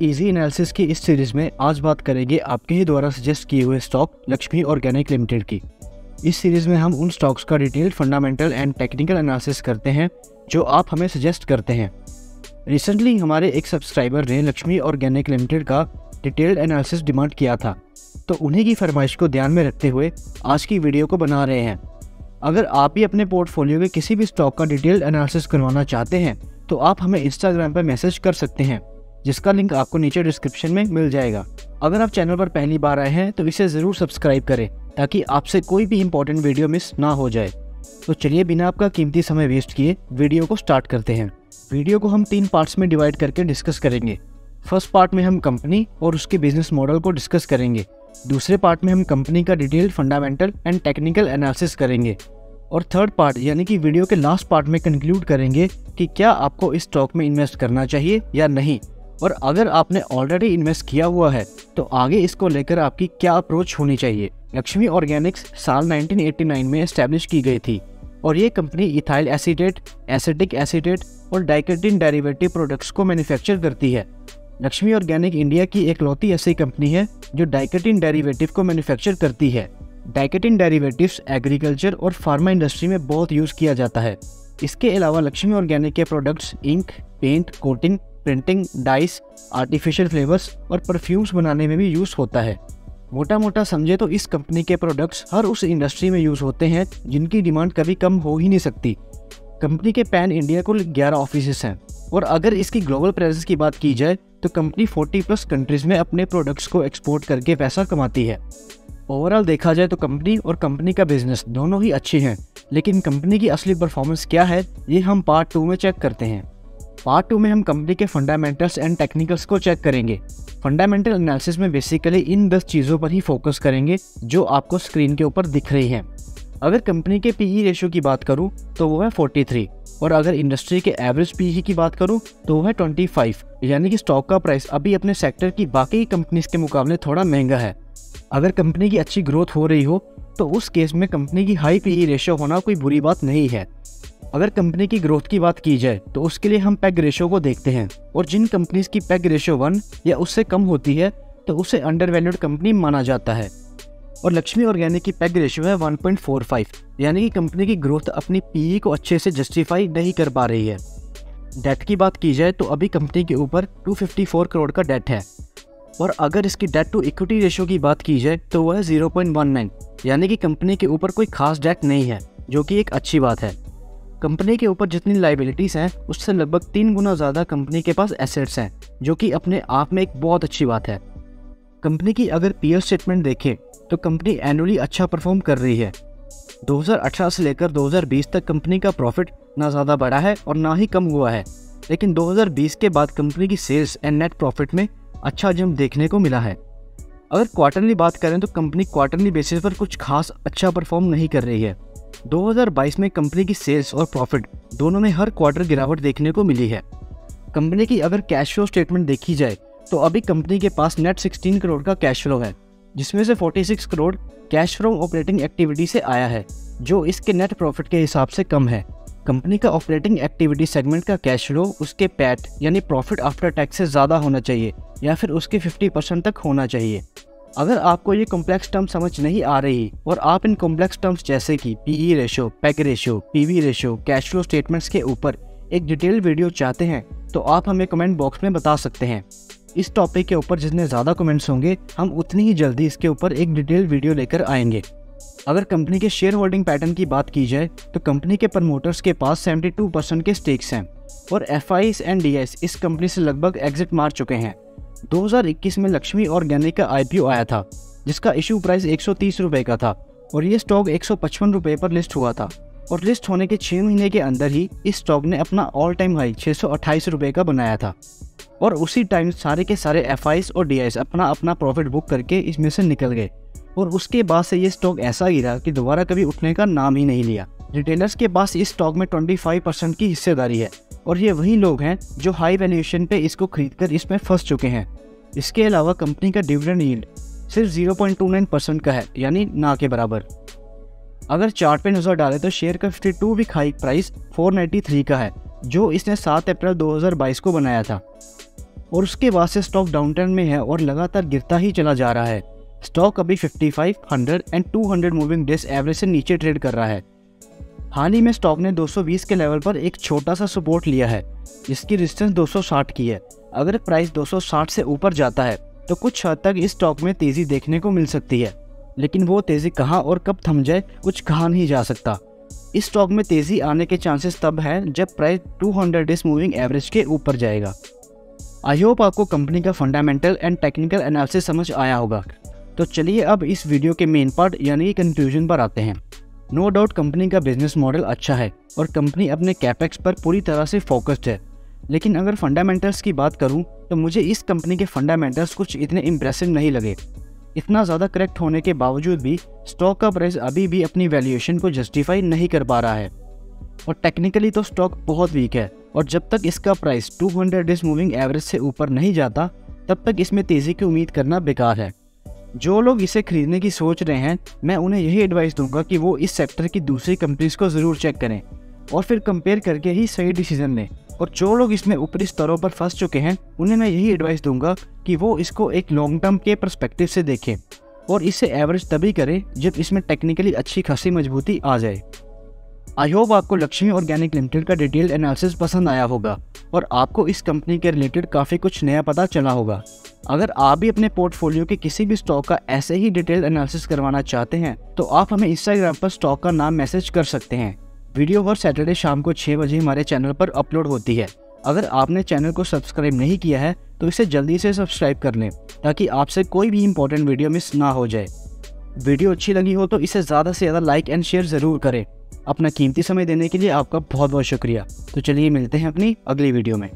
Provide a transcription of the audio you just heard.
Easy analysis की इस series में आज बात करेंगे आपके ही द्वारा सजेस्ट किए हुए स्टॉक लक्ष्मी ऑर्गेनिक लिमिटेड की। इस सीरीज में हम उन स्टॉक्स का detailed fundamental and technical analysis करते हैं जो आप हमें सजेस्ट करते हैं। रिसेंटली हमारे एक सब्सक्राइबर ने लक्ष्मी ऑर्गेनिक लिमिटेड का डिटेल्ड एनालिसिस डिमांड किया था, तो उन्हीं की फरमाइश को ध्यान में रखते हुए आज की वीडियो को बना रहे हैं। अगर आप भी अपने पोर्टफोलियो के किसी भी स्टॉक का डिटेल्ड एनालिसिस करवाना चाहते हैं तो आप हमें इंस्टाग्राम पर मैसेज कर सकते हैं, जिसका लिंक आपको नीचे डिस्क्रिप्शन में मिल जाएगा। अगर आप चैनल पर पहली बार आए हैं तो इसे ज़रूर सब्सक्राइब करें ताकि आपसे कोई भी इंपॉर्टेंट वीडियो मिस ना हो जाए। तो चलिए बिना आपका कीमती समय वेस्ट किए वीडियो को स्टार्ट करते हैं। वीडियो को हम 3 पार्ट्स में डिवाइड करके डिस्कस करेंगे। फर्स्ट पार्ट में हम कंपनी और उसके बिजनेस मॉडल को डिस्कस करेंगे। दूसरे पार्ट में हम कंपनी का detailed fundamental and technical analysis करेंगे। और थर्ड पार्ट यानी कि वीडियो के लास्ट पार्ट में कंक्लूड करेंगे कि क्या आपको इस स्टॉक में इन्वेस्ट करना चाहिए या नहीं, और अगर आपने ऑलरेडी इन्वेस्ट किया हुआ है तो आगे इसको लेकर आपकी क्या अप्रोच होनी चाहिए। लक्ष्मी ऑर्गेनिक्स साल 1989 में एस्टैब्लिश की गई थी और ये company ethyl acetate, acetic acetate और डाइकेटिन डेरिवेटिव प्रोडक्ट्स को मैन्युफैक्चर करती है। लक्ष्मी ऑर्गेनिक इंडिया की एकलौती ऐसी कंपनी है जो डाइकेटिन डेरिवेटिव को मैन्युफैक्चर करती है। डाइकेटिन डेरिवेटिव्स एग्रीकल्चर और फार्मा इंडस्ट्री में बहुत यूज़ किया जाता है। इसके अलावा लक्ष्मी ऑर्गेनिक के products ink, paint, coating, printing, dyes, artificial flavours और परफ्यूम्स बनाने में भी यूज़ होता है। मोटा मोटा समझे तो इस कंपनी के प्रोडक्ट्स हर उस इंडस्ट्री में यूज़ होते हैं जिनकी डिमांड कभी कम हो ही नहीं सकती। कंपनी के पैन इंडिया कुल 11 ऑफिसेस हैं और अगर इसकी ग्लोबल प्रेजेंस की बात की जाए तो कंपनी 40+ कंट्रीज़ में अपने प्रोडक्ट्स को एक्सपोर्ट करके पैसा कमाती है। ओवरऑल देखा जाए तो कंपनी और कंपनी का बिजनेस दोनों ही अच्छे हैं, लेकिन कंपनी की असली परफॉर्मेंस क्या है ये हम पार्ट 2 में चेक करते हैं। पार्ट 2 में हम कंपनी के फंडामेंटल्स एंड टेक्निकल्स को चेक करेंगे। फंडामेंटल एनालिसिस में बेसिकली इन 10 चीज़ों पर ही फोकस करेंगे जो आपको स्क्रीन के ऊपर दिख रही हैं। अगर कंपनी के पीई रेशियो की बात करूं तो वो है 43, और अगर इंडस्ट्री के एवरेज पीई की बात करूं तो वो है 25, यानी कि स्टॉक का प्राइस अभी अपने सेक्टर की बाकी कंपनीज के मुकाबले थोड़ा महंगा है। अगर कंपनी की अच्छी ग्रोथ हो रही हो तो उस केस में कंपनी की हाई पीई रेशियो होना कोई बुरी बात नहीं है। अगर कंपनी की ग्रोथ की बात की जाए तो उसके लिए हम पेग रेशियो को देखते हैं, और जिन कंपनीज की पेग रेशियो 1 या उससे कम होती है तो उसे अंडरवैल्यूड कंपनी माना जाता है। और लक्ष्मी ऑर्गेनिक की पेग रेशियो है 1.45, यानी कि कंपनी की ग्रोथ अपनी पीई को अच्छे से जस्टिफाई नहीं कर पा रही है। डेट की बात की जाए तो अभी कंपनी के ऊपर 254 करोड़ का डेट है, और अगर इसकी डेट टू इक्विटी रेशियो की बात की जाए तो वह है 0.19, यानी कि कंपनी के ऊपर कोई खास डेट नहीं है, जो कि एक अच्छी बात है। कंपनी के ऊपर जितनी लाइबिलिटीज़ हैं उससे लगभग 3 गुना ज़्यादा कंपनी के पास एसेट्स हैं, जो कि अपने आप में एक बहुत अच्छी बात है। कंपनी की अगर पीयर स्टेटमेंट देखें तो कंपनी एनुअली अच्छा परफॉर्म कर रही है। 2018 से लेकर 2020 तक कंपनी का प्रॉफिट ना ज़्यादा बढ़ा है और ना ही कम हुआ है, लेकिन 2020 के बाद कंपनी की सेल्स एंड नेट प्रॉफिट में अच्छा जंप देखने को मिला है। अगर क्वार्टरली बात करें तो कंपनी क्वार्टरली बेसिस पर कुछ खास अच्छा परफॉर्म नहीं कर रही है। 2022 में कंपनी की सेल्स और प्रॉफिट दोनों में हर क्वार्टर गिरावट देखने को मिली है। कंपनी की अगर कैश फ्लो स्टेटमेंट देखी जाए तो अभी कंपनी के पास नेट 16 करोड़ का कैश फ्लो है, जिसमें से 46 crore cash from operating activity से आया है, जो इसके नेट प्रॉफिट के हिसाब से कम है। कंपनी का ऑपरेटिंग एक्टिविटी सेगमेंट का कैश फ्लो उसके पैट यानी प्रॉफिट आफ्टर टैक्स से ज़्यादा होना चाहिए या फिर उसके 50% तक होना चाहिए। अगर आपको ये कॉम्प्लेक्स टर्म समझ नहीं आ रही और आप इन कॉम्प्लेक्स टर्म्स जैसे कि PE ratio, PEG ratio, PV ratio, cash flow statements के ऊपर एक डिटेल वीडियो चाहते हैं तो आप हमें कमेंट बॉक्स में बता सकते हैं। इस टॉपिक के ऊपर जितने ज़्यादा कमेंट्स होंगे हम उतनी ही जल्दी इसके ऊपर एक डिटेल वीडियो लेकर आएंगे। अगर कंपनी के शेयर होल्डिंग पैटर्न की बात की जाए तो कंपनी के प्रमोटर्स के पास 72% के स्टेक्स हैं, और एफआईज एंड डीआईज इस कंपनी से लगभग एग्जिट मार चुके हैं। 2021 में लक्ष्मी ऑर्गेनिक का आईपीओ आया था, जिसका इशू प्राइस 130 रुपये का था, और ये स्टॉक 155 रुपये पर लिस्ट हुआ था, और लिस्ट होने के 6 महीने के अंदर ही इस स्टॉक ने अपना ऑल टाइम हाई 628 रुपये का बनाया था, और उसी टाइम सारे के सारे एफआईज और डीआईज अपना अपना प्रॉफिट बुक करके इसमें से निकल गए, और उसके बाद से ये स्टॉक ऐसा गिरा कि दोबारा कभी उठने का नाम ही नहीं लिया। रिटेलर्स के पास इस स्टॉक में 25% की हिस्सेदारी है, और ये वही लोग हैं जो हाई वैल्यूएशन पे इसको खरीदकर इसमें फंस चुके हैं। इसके अलावा कंपनी का डिविडेंड यील्ड सिर्फ 0.29% का है, यानी ना के बराबर। अगर चार्ट पे नजर डालें तो शेयर का 52 वीक हाइक प्राइस 493 का है, जो इसने 7 अप्रैल 2022 को बनाया था। और उसके बाद से स्टॉक डाउनटर्न में है और लगातार गिरता ही चला जा रहा है। स्टॉक अभी 55, 100 एंड 200 मूविंग डेज एवरेज से नीचे ट्रेड कर रहा है। हाल ही में स्टॉक ने 220 के लेवल पर एक छोटा सा सपोर्ट लिया है, जिसकी रेजिस्टेंस 260 की है। अगर प्राइस 260 से ऊपर जाता है तो कुछ हद तक इस स्टॉक में तेजी देखने को मिल सकती है, लेकिन वो तेजी कहां और कब थम जाए कुछ कहा नहीं जा सकता। इस स्टॉक में तेजी आने के चांसेस तब है जब प्राइस 200 डेज मूविंग एवरेज के ऊपर जाएगा। आई होप आपको कंपनी का फंडामेंटल एंड टेक्निकल एनालिसिस समझ आया होगा। तो चलिए अब इस वीडियो के मेन पार्ट यानी कंक्लूजन पर आते हैं। नो डाउट कंपनी का बिजनेस मॉडल अच्छा है और कंपनी अपने कैपेक्स पर पूरी तरह से फोकस्ड है, लेकिन अगर फंडामेंटल्स की बात करूं तो मुझे इस कंपनी के फंडामेंटल्स कुछ इतने इम्प्रेसिव नहीं लगे। इतना ज़्यादा करेक्ट होने के बावजूद भी स्टॉक का प्राइस अभी भी अपनी वैल्यूएशन को जस्टिफाई नहीं कर पा रहा है और टेक्निकली तो स्टॉक बहुत वीक है और जब तक इसका प्राइस 200 डेज मूविंग एवरेज से ऊपर नहीं जाता तब तक इसमें तेज़ी की उम्मीद करना बेकार है। जो लोग इसे खरीदने की सोच रहे हैं, मैं उन्हें यही एडवाइस दूंगा कि वो इस सेक्टर की दूसरी कंपनीज को ज़रूर चेक करें और फिर कंपेयर करके ही सही डिसीजन लें। और जो लोग इसमें ऊपरी स्तरों पर फंस चुके हैं उन्हें मैं यही एडवाइस दूंगा कि वो इसको एक लॉन्ग टर्म के पर्सपेक्टिव से देखें और इसे एवरेज तभी करें जब इसमें टेक्निकली अच्छी खासी मजबूती आ जाए। आई होप आपको लक्ष्मी ऑर्गेनिक लिमिटेड का डिटेल्ड एनालिसिस पसंद आया होगा और आपको इस कंपनी के रिलेटेड काफ़ी कुछ नया पता चला होगा। अगर आप भी अपने पोर्टफोलियो के किसी भी स्टॉक का ऐसे ही डिटेल्ड एनालिसिस करवाना चाहते हैं तो आप हमें इंस्टाग्राम पर स्टॉक का नाम मैसेज कर सकते हैं। वीडियो हर सैटरडे शाम को 6 बजे हमारे चैनल पर अपलोड होती है। अगर आपने चैनल को सब्सक्राइब नहीं किया है तो इसे जल्दी से सब्सक्राइब कर लें ताकि आपसे कोई भी इंपॉर्टेंट वीडियो मिस ना हो जाए। वीडियो अच्छी लगी हो तो इसे ज़्यादा से ज़्यादा लाइक एंड शेयर ज़रूर करें। अपना कीमती समय देने के लिए आपका बहुत बहुत शुक्रिया। तो चलिए मिलते हैं अपनी अगली वीडियो में।